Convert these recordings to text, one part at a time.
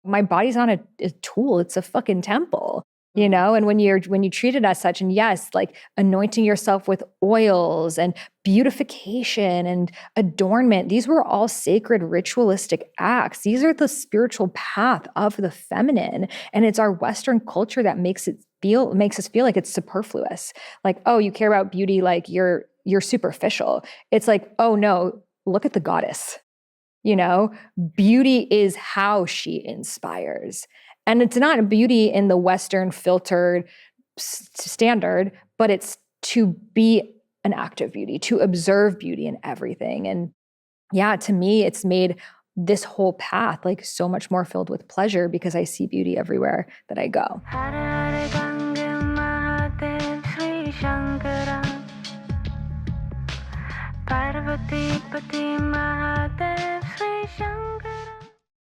my body's not a tool, it's a fucking temple. And when you treat it as such, and yes, like anointing yourself with oils and beautification and adornment, these were all sacred ritualistic acts. These are the spiritual path of the feminine. And it's our Western culture that makes us feel like it's superfluous. Like, oh, you care about beauty, like you're superficial. It's like, oh no, look at the goddess. Beauty is how she inspires. And it's not beauty in the Western filtered standard, but it's to be an act of beauty, to observe beauty in everything. And yeah, to me, it's made this whole path like so much more filled with pleasure because I see beauty everywhere that I go.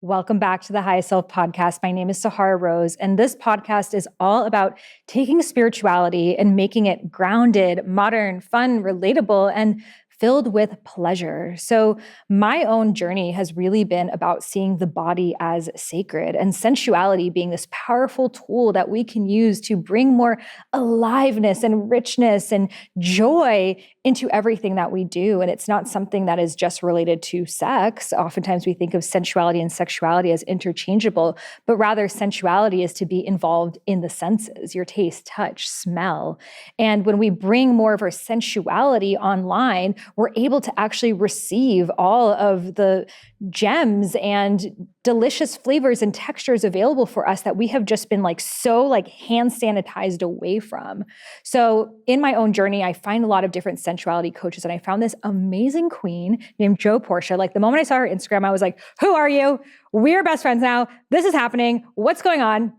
Welcome back to the Highest Self podcast. My name is Sahara Rose, and this podcast is all about taking spirituality and making it grounded, modern, fun, relatable, and filled with pleasure. So my own journey has really been about seeing the body as sacred and sensuality being this powerful tool that we can use to bring more aliveness and richness and joy into everything that we do. And it's not something that is just related to sex. Oftentimes we think of sensuality and sexuality as interchangeable, but rather sensuality is to be involved in the senses, your taste, touch, smell. And when we bring more of our sensuality online, we're able to actually receive all of the gems and delicious flavors and textures available for us that we have just been so hand sanitized away from. So in my own journey, I find a lot of different sensuality coaches, and I found this amazing queen named Portia. Like the moment I saw her Instagram, I was like, who are you? We're best friends now. This is happening. What's going on?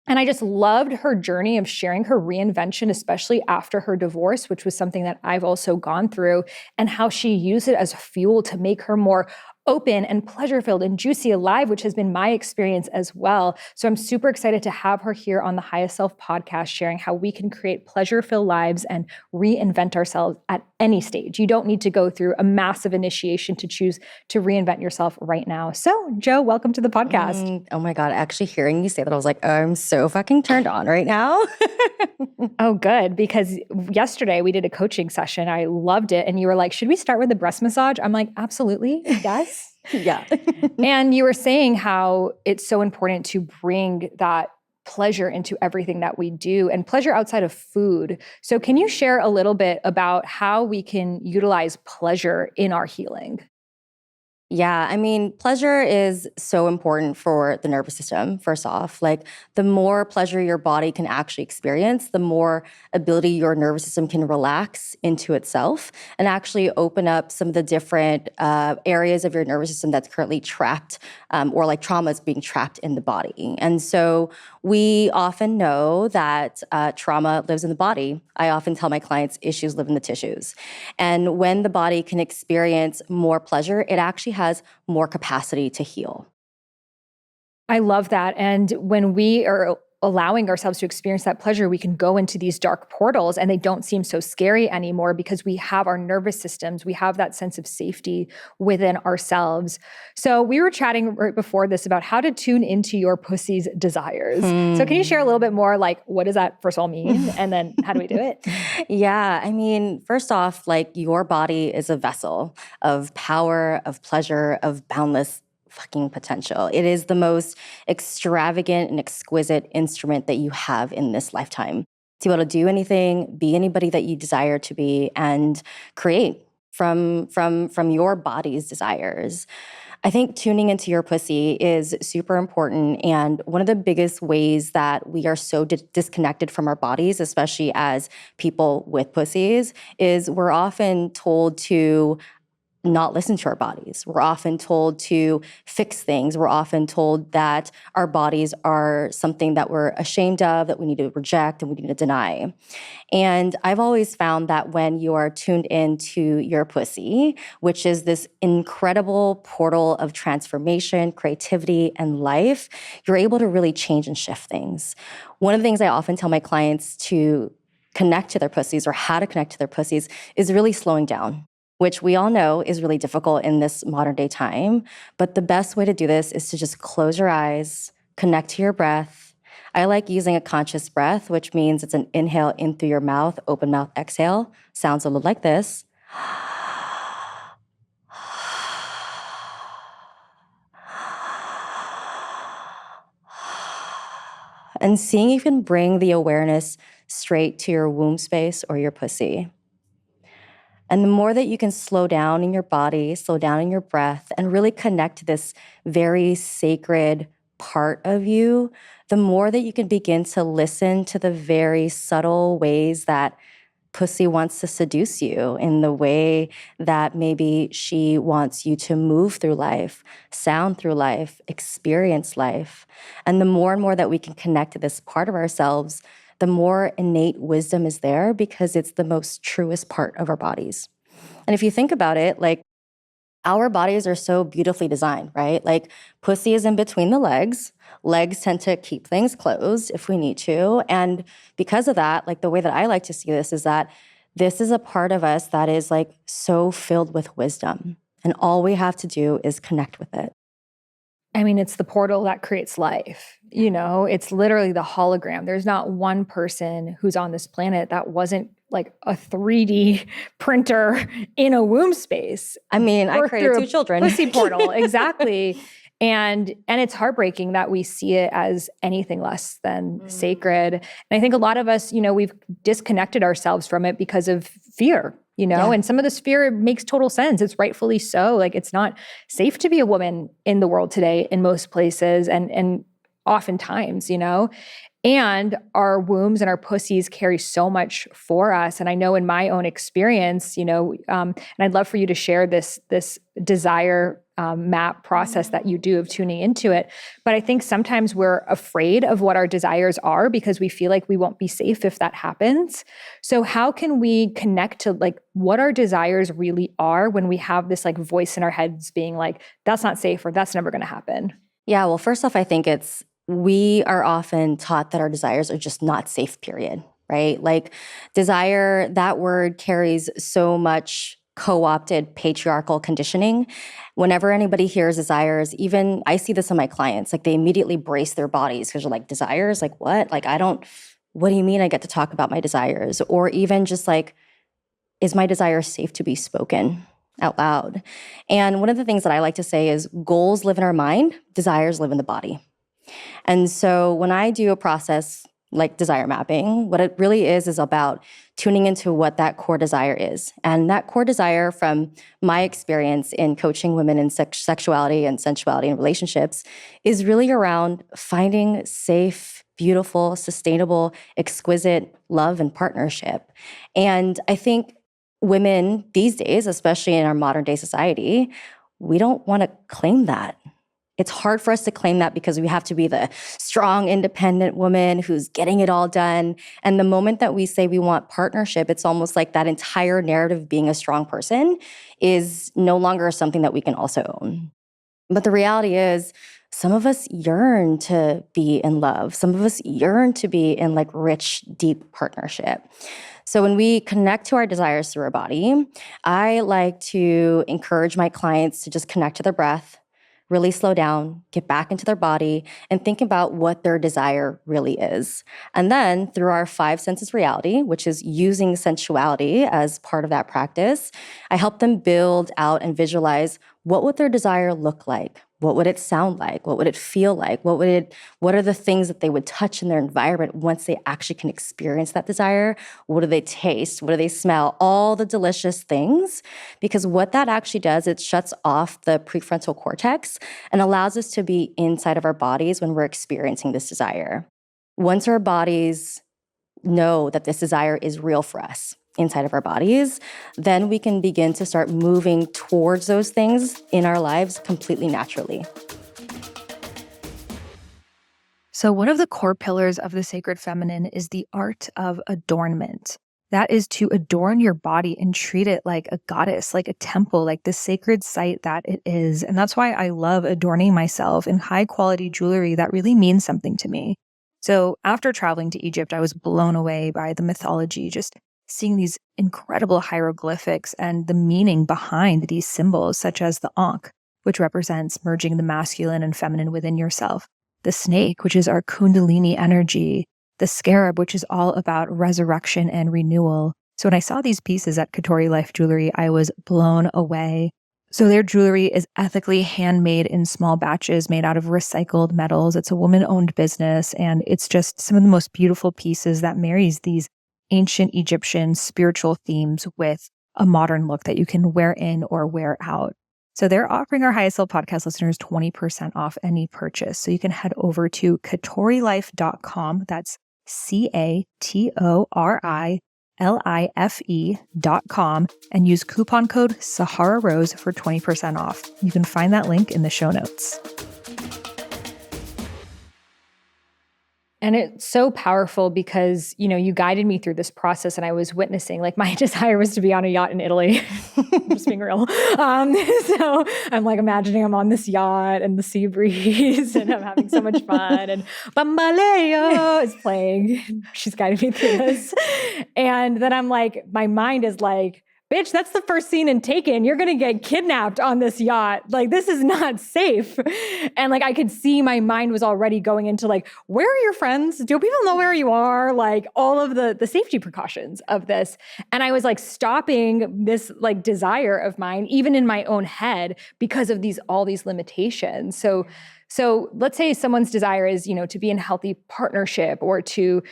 And I just loved her journey of sharing her reinvention, especially after her divorce, which was something that I've also gone through, and how she used it as fuel to make her more open and pleasure-filled and juicy alive, which has been my experience as well. So I'm super excited to have her here on the Highest Self podcast, sharing how we can create pleasure-filled lives and reinvent ourselves at any stage. You don't need to go through a massive initiation to choose to reinvent yourself right now. So Jo, welcome to the podcast. Oh my God, actually hearing you say that, I was like, I'm so fucking turned on right now. Oh, good. Because yesterday we did a coaching session. I loved it. And you were like, should we start with the breast massage? I'm like, absolutely. Yes. Yeah. And you were saying how it's so important to bring that pleasure into everything that we do and pleasure outside of food. So can you share a little bit about how we can utilize pleasure in our healing? Yeah, I mean, pleasure is so important for the nervous system, first off. Like, the more pleasure your body can actually experience, the more ability your nervous system can relax into itself and actually open up some of the different areas of your nervous system that's currently trapped or like trauma is being trapped in the body. And so we often know that trauma lives in the body. I often tell my clients issues live in the tissues. And when the body can experience more pleasure, it actually has more capacity to heal. I love that. And when we are allowing ourselves to experience that pleasure, we can go into these dark portals and they don't seem so scary anymore because we have our nervous systems. We have that sense of safety within ourselves. So we were chatting right before this about how to tune into your pussy's desires. So can you share a little bit more, like, what does that first of all mean? And then how do we do it? Yeah, I mean, first off, like, your body is a vessel of power, of pleasure, of boundless fucking potential. It is the most extravagant and exquisite instrument that you have in this lifetime to be able to do anything, be anybody that you desire to be, and create from your body's desires. I think tuning into your pussy is super important. And one of the biggest ways that we are so disconnected from our bodies, especially as people with pussies, is we're often told to not listen to our bodies. We're often told to fix things. We're often told that our bodies are something that we're ashamed of, that we need to reject and we need to deny. And I've always found that when you are tuned into your pussy, which is this incredible portal of transformation, creativity, and life, you're able to really change and shift things. One of the things I often tell my clients to connect to their pussies, or how to connect to their pussies, is really slowing down, which we all know is really difficult in this modern day time. But the best way to do this is to just close your eyes, connect to your breath. I like using a conscious breath, which means it's an inhale in through your mouth, open mouth exhale. Sounds a little like this. And seeing if you can bring the awareness straight to your womb space or your pussy. And the more that you can slow down in your body, slow down in your breath, and really connect to this very sacred part of you, the more that you can begin to listen to the very subtle ways that pussy wants to seduce you, in the way that maybe she wants you to move through life, sound through life, experience life. And the more and more that we can connect to this part of ourselves, the more innate wisdom is there, because it's the most truest part of our bodies. And if you think about it, like, our bodies are so beautifully designed, right? Like, pussy is in between the legs. Legs tend to keep things closed if we need to. And because of that, like, the way that I like to see this is that this is a part of us that is like so filled with wisdom. And all we have to do is connect with it. I mean, it's the portal that creates life. It's literally the hologram. There's not one person who's on this planet that wasn't like a 3D printer in a womb space. I mean, I Birthed created through two children. Pussy portal, exactly. And it's heartbreaking that we see it as anything less than sacred. And I think a lot of us, we've disconnected ourselves from it because of fear. Yeah. And some of this fear makes total sense. It's rightfully so. Like, it's not safe to be a woman in the world today in most places and oftentimes, and our wombs and our pussies carry so much for us. And I know in my own experience, and I'd love for you to share this desire map process that you do of tuning into it. But I think sometimes we're afraid of what our desires are because we feel like we won't be safe if that happens. So how can we connect to like what our desires really are when we have this like voice in our heads being like, that's not safe, or that's never going to happen? Yeah, well, first off, I think we are often taught that our desires are just not safe, period, right? Like, desire, that word carries so much co-opted patriarchal conditioning. Whenever anybody hears desires, even I see this in my clients, like, they immediately brace their bodies because they're like, desires? Like, what? Like, what do you mean I get to talk about my desires? Or even just like, is my desire safe to be spoken out loud? And one of the things that I like to say is, goals live in our mind, desires live in the body. And so when I do a process like desire mapping, what it really is about tuning into what that core desire is. And that core desire, from my experience in coaching women in sexuality and sensuality and relationships, is really around finding safe, beautiful, sustainable, exquisite love and partnership. And I think women these days, especially in our modern day society, we don't want to claim that. It's hard for us to claim that because we have to be the strong, independent woman who's getting it all done. And the moment that we say we want partnership, it's almost like that entire narrative of being a strong person is no longer something that we can also own. But the reality is, some of us yearn to be in love. Some of us yearn to be in like rich, deep partnership. So when we connect to our desires through our body, I like to encourage my clients to just connect to their breath, really slow down, get back into their body, and think about what their desire really is. And then through our 5 senses reality, which is using sensuality as part of that practice, I help them build out and visualize, what would their desire look like? What would it sound like? What would it feel like? What are the things that they would touch in their environment once they actually can experience that desire? What do they taste? What do they smell? All the delicious things. Because what that actually does, it shuts off the prefrontal cortex and allows us to be inside of our bodies when we're experiencing this desire. Once our bodies know that this desire is real for us inside of our bodies, then we can begin to start moving towards those things in our lives completely naturally. So one of the core pillars of the sacred feminine is the art of adornment. That is to adorn your body and treat it like a goddess, like a temple, like the sacred site that it is. And that's why I love adorning myself in high quality jewelry that really means something to me. So after traveling to Egypt, I was blown away by the mythology, just seeing these incredible hieroglyphics and the meaning behind these symbols, such as the Ankh, which represents merging the masculine and feminine within yourself. the snake, which is our kundalini energy, the scarab, which is all about resurrection and renewal. So when I saw these pieces at Katori Life Jewelry, I was blown away. So their jewelry is ethically handmade in small batches made out of recycled metals. It's a woman-owned business, and it's just some of the most beautiful pieces that marries these ancient Egyptian spiritual themes with a modern look that you can wear in or wear out. So they're offering our High Self podcast listeners 20% off any purchase. So you can head over to katorilife.com. That's CATORILIFE.com and use coupon code Sahara Rose for 20% off. You can find that link in the show notes. And it's so powerful because, you guided me through this process and I was witnessing, like, my desire was to be on a yacht in Italy. I'm just being real. So I'm like imagining I'm on this yacht and the sea breeze and I'm having so much fun and Bambaleo is playing. She's guiding me through this. And then I'm like, my mind is like, bitch, that's the first scene in Taken. You're going to get kidnapped on this yacht. Like, this is not safe. And like, I could see my mind was already going into like, where are your friends? Do people know where you are? Like all of the safety precautions of this. And I was like stopping this like desire of mine, even in my own head, because of all these limitations. So let's say someone's desire is, to be in a healthy partnership or to,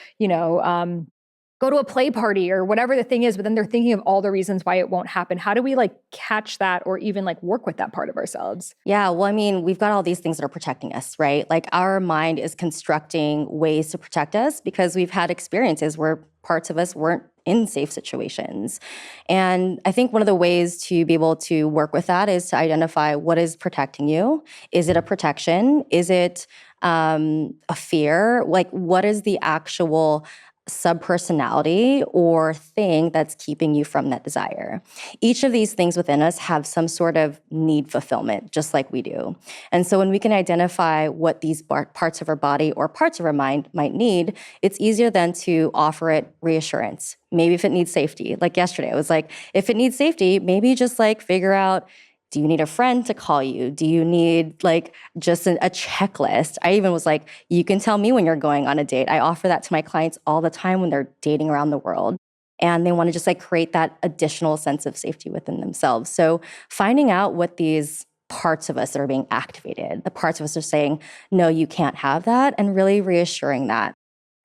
go to a play party or whatever the thing is, but then they're thinking of all the reasons why it won't happen. How do we like catch that or even like work with that part of ourselves? Yeah, well, I mean, we've got all these things that are protecting us, right? Like our mind is constructing ways to protect us because we've had experiences where parts of us weren't in safe situations. And I think one of the ways to be able to work with that is to identify what is protecting you. Is it a protection? Is it a fear? Like, what is the actual subpersonality or thing that's keeping you from that desire? Each of these things within us have some sort of need fulfillment, just like we do. And so when we can identify what these parts of our body or parts of our mind might need, it's easier then to offer it reassurance. Maybe if it needs safety, like yesterday, I was like, if it needs safety, maybe just like figure out, do you need a friend to call you? Do you need like just a checklist? I even was like, you can tell me when you're going on a date. I offer that to my clients all the time when they're dating around the world. And they want to just like create that additional sense of safety within themselves. So finding out what these parts of us that are being activated, the parts of us are saying, no, you can't have that, and really reassuring that.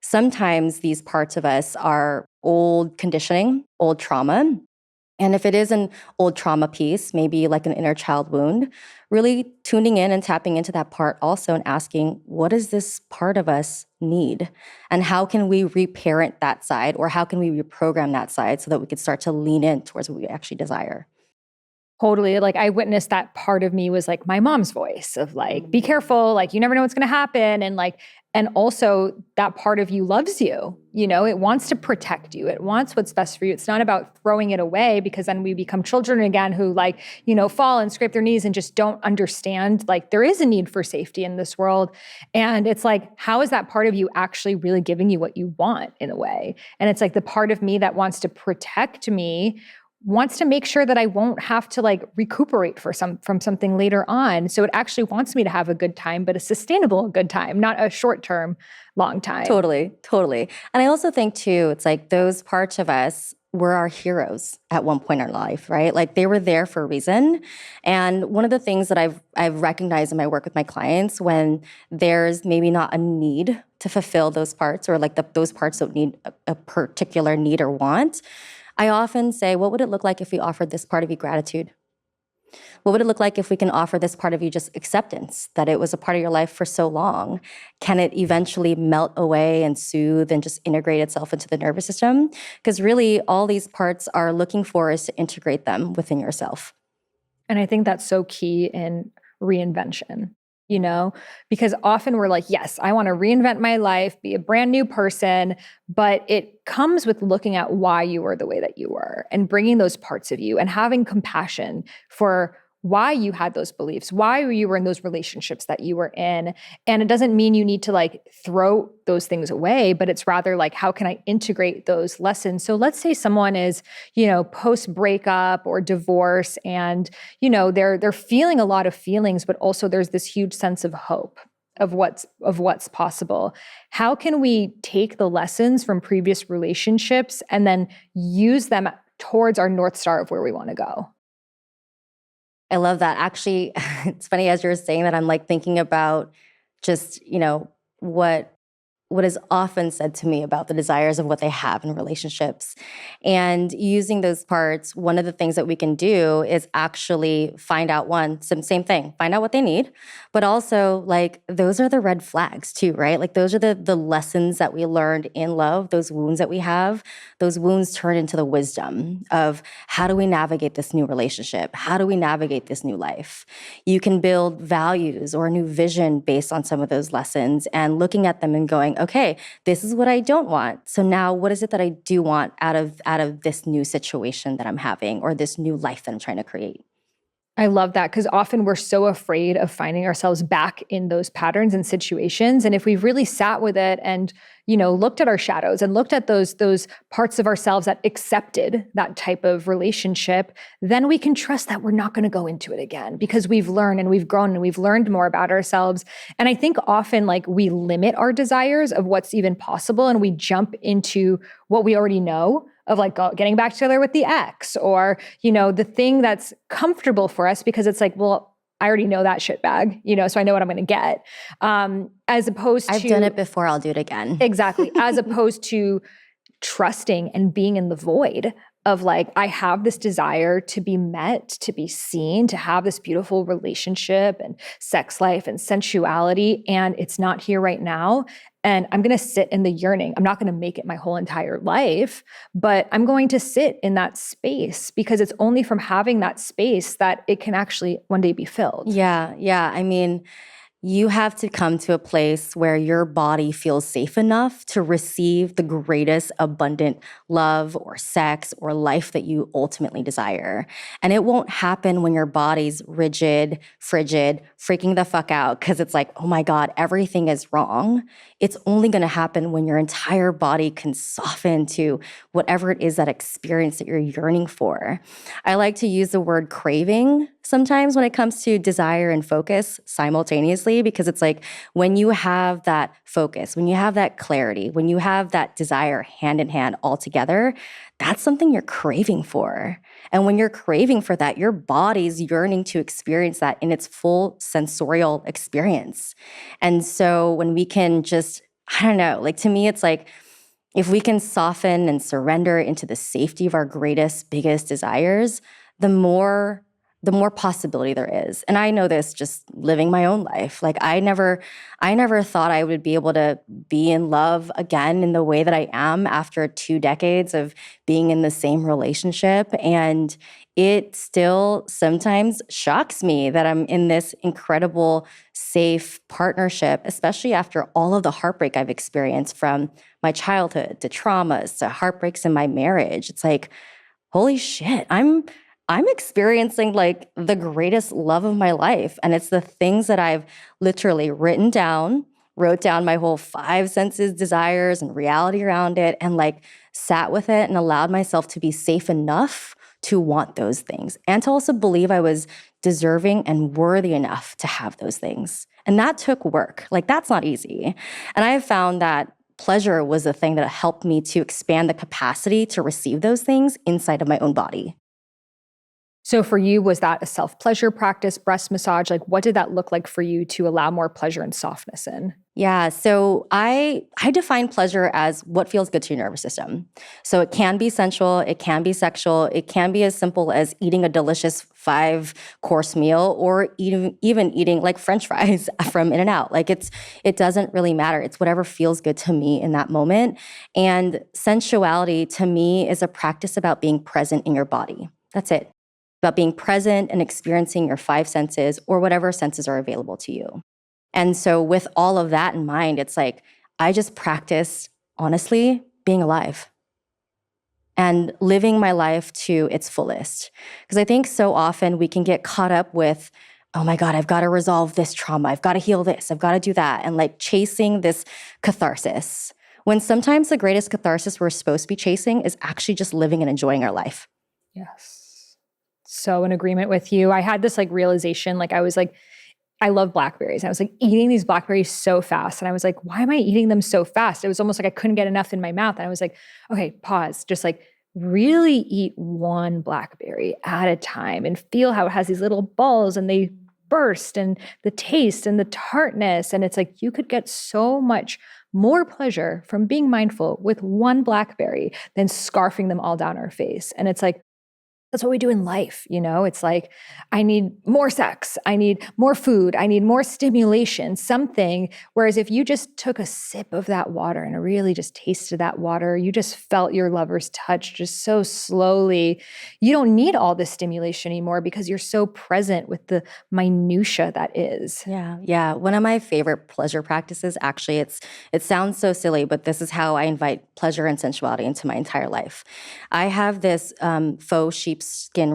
Sometimes these parts of us are old conditioning, old trauma. And if it is an old trauma piece, maybe like an inner child wound, really tuning in and tapping into that part also and asking, what does this part of us need? And how can we reparent that side, or how can we reprogram that side so that we could start to lean in towards what we actually desire? Totally. Like I witnessed that part of me was like my mom's voice of like, be careful, like you never know what's going to happen. And also that part of you loves you, it wants to protect you. It wants what's best for you. It's not about throwing it away because then we become children again who like, fall and scrape their knees and just don't understand like there is a need for safety in this world. And it's like, how is that part of you actually really giving you what you want in a way? And it's like the part of me that wants to protect me wants to make sure that I won't have to like recuperate from something later on. So it actually wants me to have a good time, but a sustainable good time, not a short-term, long time. Totally. And I also think too, it's like those parts of us were our heroes at one point in our life, right? Like they were there for a reason. And one of the things that I've recognized in my work with my clients, when there's maybe not a need to fulfill those parts, or like those parts don't need a particular need or want, I often say, what would it look like if we offered this part of you gratitude? What would it look like if we can offer this part of you just acceptance, that it was a part of your life for so long? Can it eventually melt away and soothe and just integrate itself into the nervous system? Because really, all these parts are looking for is to integrate them within yourself. And I think that's so key in reinvention. Because often we're like, yes, I want to reinvent my life, be a brand new person, but it comes with looking at why you were the way that you were and bringing those parts of you and having compassion for why you had those beliefs, why you were in those relationships that you were in. And it doesn't mean you need to like throw those things away, but it's rather like, how can I integrate those lessons? So let's say someone is, post breakup or divorce and, they're feeling a lot of feelings, but also there's this huge sense of hope of what's possible. How can we take the lessons from previous relationships and then use them towards our North Star of where we want to go? I love that. Actually, it's funny as you're saying that, I'm like thinking about just, what is often said to me about the desires of what they have in relationships. And using those parts, one of the things that we can do is actually find out same thing, find out what they need, but also like those are the red flags too, right? Like those are the lessons that we learned in love, those wounds that we have, those wounds turn into the wisdom of how do we navigate this new relationship? How do we navigate this new life? You can build values or a new vision based on some of those lessons and looking at them and going, okay, this is what I don't want. So now what is it that I do want out of this new situation that I'm having or this new life that I'm trying to create? I love that because often we're so afraid of finding ourselves back in those patterns and situations. And if we've really sat with it and, looked at our shadows and looked at those parts of ourselves that accepted that type of relationship, then we can trust that we're not going to go into it again because we've learned and we've grown and we've learned more about ourselves. And I think often like we limit our desires of what's even possible and we jump into what we already know of like getting back together with the ex or, the thing that's comfortable for us because it's like, well, I already know that shit bag, so I know what I'm going to get. As opposed to— I've done it before, I'll do it again. Exactly. As opposed to trusting and being in the void of like, I have this desire to be met, to be seen, to have this beautiful relationship and sex life and sensuality, and it's not here right now. And I'm going to sit in the yearning. I'm not going to make it my whole entire life, but I'm going to sit in that space because it's only from having that space that it can actually one day be filled. Yeah. I mean, you have to come to a place where your body feels safe enough to receive the greatest abundant love or sex or life that you ultimately desire. And it won't happen when your body's rigid, frigid, freaking the fuck out because it's like, oh my God, everything is wrong. It's only going to happen when your entire body can soften to whatever it is, that experience that you're yearning for. I like to use the word craving sometimes when it comes to desire and focus simultaneously, because it's like when you have that focus, when you have that clarity, when you have that desire hand in hand all together, that's something you're craving for. And when you're craving for that, your body's yearning to experience that in its full sensorial experience. And so when we can just, I don't know, like to me, it's like if we can soften and surrender into the safety of our greatest, biggest desires, the more possibility there is. And I know this just living my own life. Like I never thought I would be able to be in love again in the way that I am after 2 decades of being in the same relationship. And it still sometimes shocks me that I'm in this incredible, safe partnership, especially after all of the heartbreak I've experienced from my childhood to traumas to heartbreaks in my marriage. It's like, holy shit, I'm experiencing like the greatest love of my life. And it's the things that I've literally wrote down my whole 5 senses desires and reality around it and like sat with it and allowed myself to be safe enough to want those things and to also believe I was deserving and worthy enough to have those things. And that took work. Like that's not easy. And I have found that pleasure was the thing that helped me to expand the capacity to receive those things inside of my own body. So for you, was that a self-pleasure practice, breast massage? Like what did that look like for you to allow more pleasure and softness in? Yeah, so I define pleasure as what feels good to your nervous system. So it can be sensual, it can be sexual, it can be as simple as eating a delicious 5-course meal or even eating like French fries from In-N-Out. Like it doesn't really matter. It's whatever feels good to me in that moment. And sensuality to me is a practice about being present in your body. That's it. About being present and experiencing your 5 senses or whatever senses are available to you. And so with all of that in mind, it's like, I just practice, honestly, being alive and living my life to its fullest. Because I think so often we can get caught up with, oh my God, I've got to resolve this trauma. I've got to heal this. I've got to do that. And like chasing this catharsis. When sometimes the greatest catharsis we're supposed to be chasing is actually just living and enjoying our life. Yes. So in agreement with you. I had this like realization, like I was like I love blackberries. And I was like eating these blackberries so fast. And I was like, why am I eating them so fast? It was almost like I couldn't get enough in my mouth. And I was like, okay, pause. Just like really eat one blackberry at a time and feel how it has these little balls and they burst, and the taste and the tartness. And it's like you could get so much more pleasure from being mindful with one blackberry than scarfing them all down our face. And it's like, that's what we do in life. It's like, I need more sex. I need more food. I need more stimulation, something. Whereas if you just took a sip of that water and really just tasted that water, you just felt your lover's touch just so slowly. You don't need all this stimulation anymore because you're so present with the minutia that is. Yeah, yeah. One of my favorite pleasure practices, actually, it sounds so silly, but this is how I invite pleasure and sensuality into my entire life. I have this faux sheepskin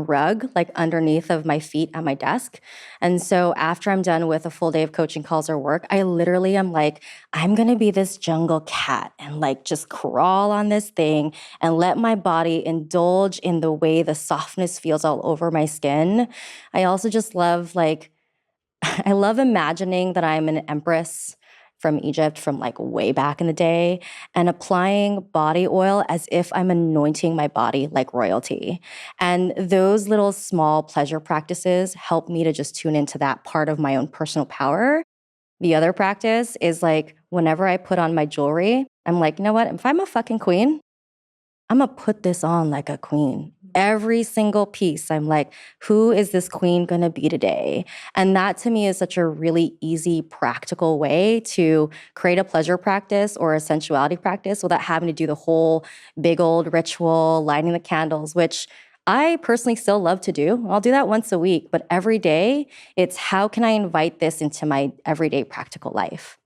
rug like underneath of my feet at my desk. And so after I'm done with a full day of coaching calls or work, I literally am like, I'm going to be this jungle cat and like just crawl on this thing and let my body indulge in the way the softness feels all over my skin. I also just love I love imagining that I'm an empress from Egypt from like way back in the day and applying body oil as if I'm anointing my body like royalty. And those little small pleasure practices help me to just tune into that part of my own personal power. The other practice is like whenever I put on my jewelry, I'm like, you know what? If I'm a fucking queen, I'm gonna put this on like a queen. Every single piece, I'm like, who is this queen gonna be today? And that to me is such a really easy, practical way to create a pleasure practice or a sensuality practice without having to do the whole big old ritual, lighting the candles, which I personally still love to do. I'll do that once a week, but every day, it's how can I invite this into my everyday practical life?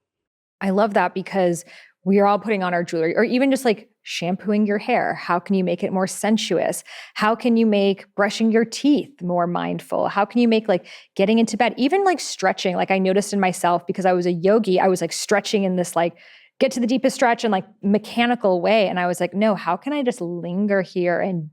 I love that because we are all putting on our jewelry, or even just like shampooing your hair. How can you make it more sensuous? How can you make brushing your teeth more mindful? How can you make like getting into bed, even like stretching? Like I noticed in myself because I was a yogi, I was like stretching in this like get to the deepest stretch and like mechanical way. And I was like, no, how can I just linger here and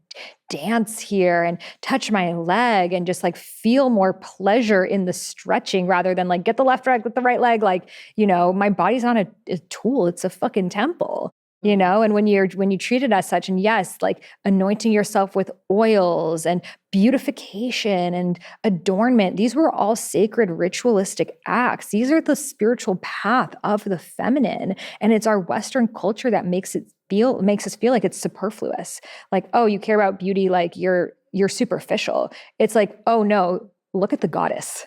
dance here and touch my leg and just like feel more pleasure in the stretching rather than like get the left leg with the right leg. Like, my body's not a tool. It's a fucking temple. And when you treat it as such, and yes, like anointing yourself with oils and beautification and adornment, these were all sacred ritualistic acts. These are the spiritual path of the feminine. And it's our Western culture that makes us feel like it's superfluous. Like, oh, you care about beauty, like you're superficial. It's like, oh no, look at the goddess.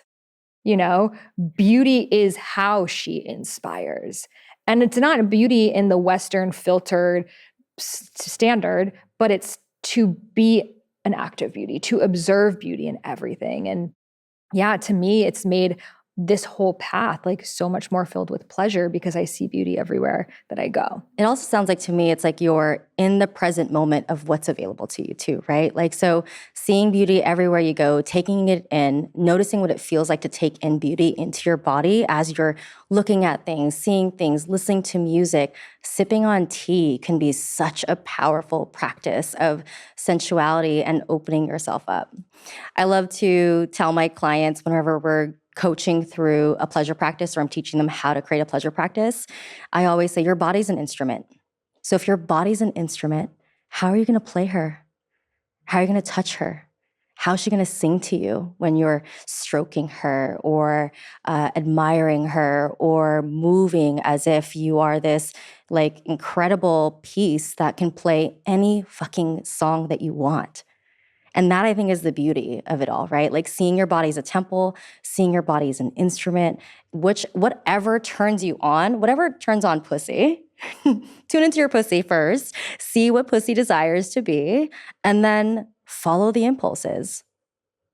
Beauty is how she inspires. And it's not a beauty in the Western filtered standard, but it's to be an act of beauty, to observe beauty in everything. And yeah, to me, it's made this whole path like so much more filled with pleasure because I see beauty everywhere that I go. It also sounds like to me, it's like you're in the present moment of what's available to you too, right? Like, so seeing beauty everywhere you go, taking it in, noticing what it feels like to take in beauty into your body as you're looking at things, seeing things, listening to music, sipping on tea can be such a powerful practice of sensuality and opening yourself up. I love to tell my clients whenever we're coaching through a pleasure practice or I'm teaching them how to create a pleasure practice, I always say your body's an instrument. So if your body's an instrument, how are you going to play her? How are you going to touch her? How is she going to sing to you when you're stroking her or admiring her or moving as if you are this like incredible piece that can play any fucking song that you want? And that I think is the beauty of it all, right? Like seeing your body as a temple, seeing your body as an instrument, whatever turns you on, whatever turns on pussy, tune into your pussy first, see what pussy desires to be, and then follow the impulses.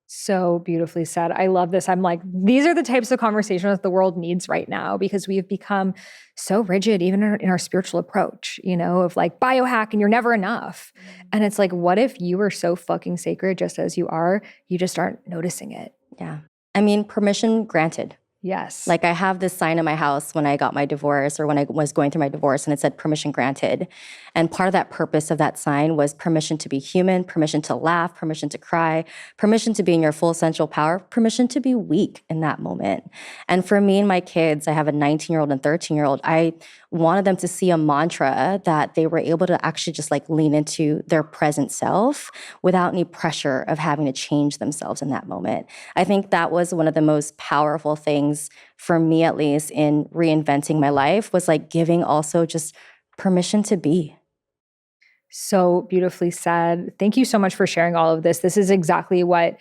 So beautifully said. I love this. I'm like, these are the types of conversations that the world needs right now because we've become so rigid, even in our spiritual approach, of like biohack and you're never enough. And it's like, what if you were so fucking sacred just as you are? You just aren't noticing it. Yeah. I mean, permission granted. Yes. Like I have this sign in my house when I got my divorce or when I was going through my divorce, and it said permission granted. And part of that purpose of that sign was permission to be human, permission to laugh, permission to cry, permission to be in your full sensual power, permission to be weak in that moment. And for me and my kids, I have a 19-year-old and 13-year-old, I wanted them to see a mantra that they were able to actually just like lean into their present self without any pressure of having to change themselves in that moment. I think that was one of the most powerful things for me, at least in reinventing my life, was like giving also just permission to be. So beautifully said. Thank you so much for sharing all of this. This is exactly what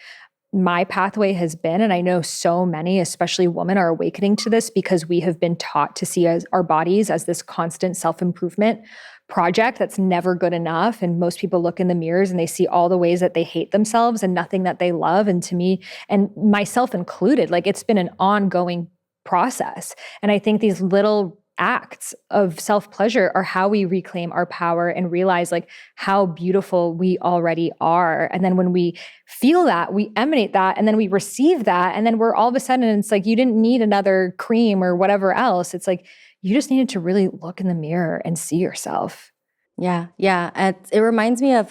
my pathway has been. And I know so many, especially women, are awakening to this because we have been taught to see our bodies as this constant self-improvement project that's never good enough. And most people look in the mirrors and they see all the ways that they hate themselves and nothing that they love. And to me, and myself included, like it's been an ongoing process. And I think these little acts of self-pleasure are how we reclaim our power and realize like how beautiful we already are. And then when we feel that, we emanate that, and then we receive that, and then we're all of a sudden, it's like you didn't need another cream or whatever else. It's like you just needed to really look in the mirror and see yourself. Yeah, yeah. It reminds me of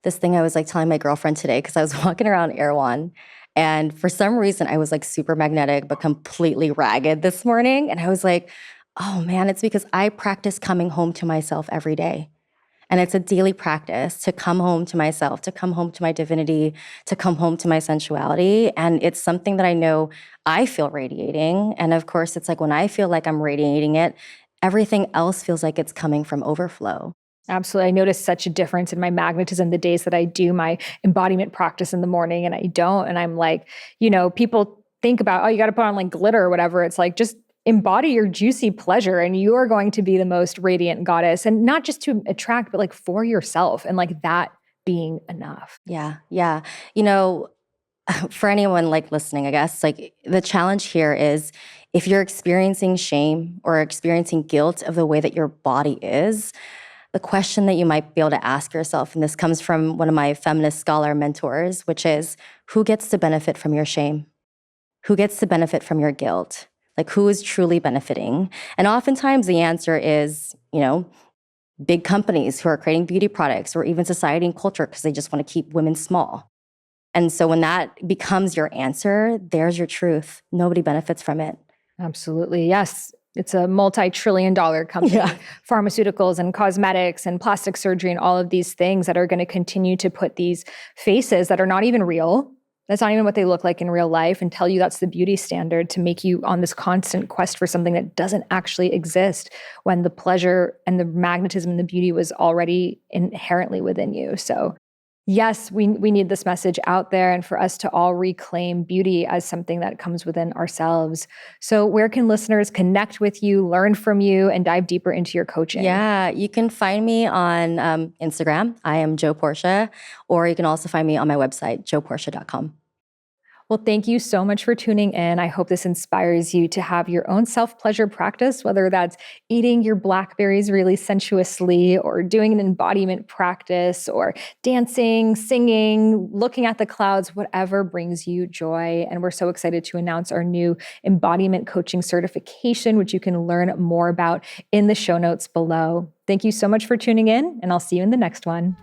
this thing I was like telling my girlfriend today because I was walking around Erewhon, and for some reason I was like super magnetic but completely ragged this morning, and I was like, oh man, it's because I practice coming home to myself every day. And it's a daily practice to come home to myself, to come home to my divinity, to come home to my sensuality. And it's something that I know I feel radiating. And of course, it's like when I feel like I'm radiating it, everything else feels like it's coming from overflow. Absolutely. I notice such a difference in my magnetism the days that I do my embodiment practice in the morning and I don't. And I'm like, people think about, oh, you got to put on like glitter or whatever. It's like, just embody your juicy pleasure and you are going to be the most radiant goddess, and not just to attract, but like for yourself, and like that being enough. Yeah, yeah. You know, for anyone like listening, I guess, like the challenge here is if you're experiencing shame or experiencing guilt of the way that your body is, the question that you might be able to ask yourself, and this comes from one of my feminist scholar mentors, which is who gets to benefit from your shame? Who gets to benefit from your guilt? Like who is truly benefiting? And oftentimes the answer is, big companies who are creating beauty products or even society and culture because they just want to keep women small. And so when that becomes your answer, there's your truth. Nobody benefits from it. Absolutely. Yes. It's a multi-trillion-dollar company, Yeah. pharmaceuticals and cosmetics and plastic surgery and all of these things that are going to continue to put these faces that are not even real. That's not even what they look like in real life, and tell you that's the beauty standard to make you on this constant quest for something that doesn't actually exist, when the pleasure and the magnetism and the beauty was already inherently within you. So yes, we need this message out there, and for us to all reclaim beauty as something that comes within ourselves. So where can listeners connect with you, learn from you, and dive deeper into your coaching? Yeah, you can find me on Instagram. I am Joe Portia, or you can also find me on my website, joeportia.com. Well, thank you so much for tuning in. I hope this inspires you to have your own self-pleasure practice, whether that's eating your blackberries really sensuously, or doing an embodiment practice, or dancing, singing, looking at the clouds, whatever brings you joy. And we're so excited to announce our new embodiment coaching certification, which you can learn more about in the show notes below. Thank you so much for tuning in, and I'll see you in the next one.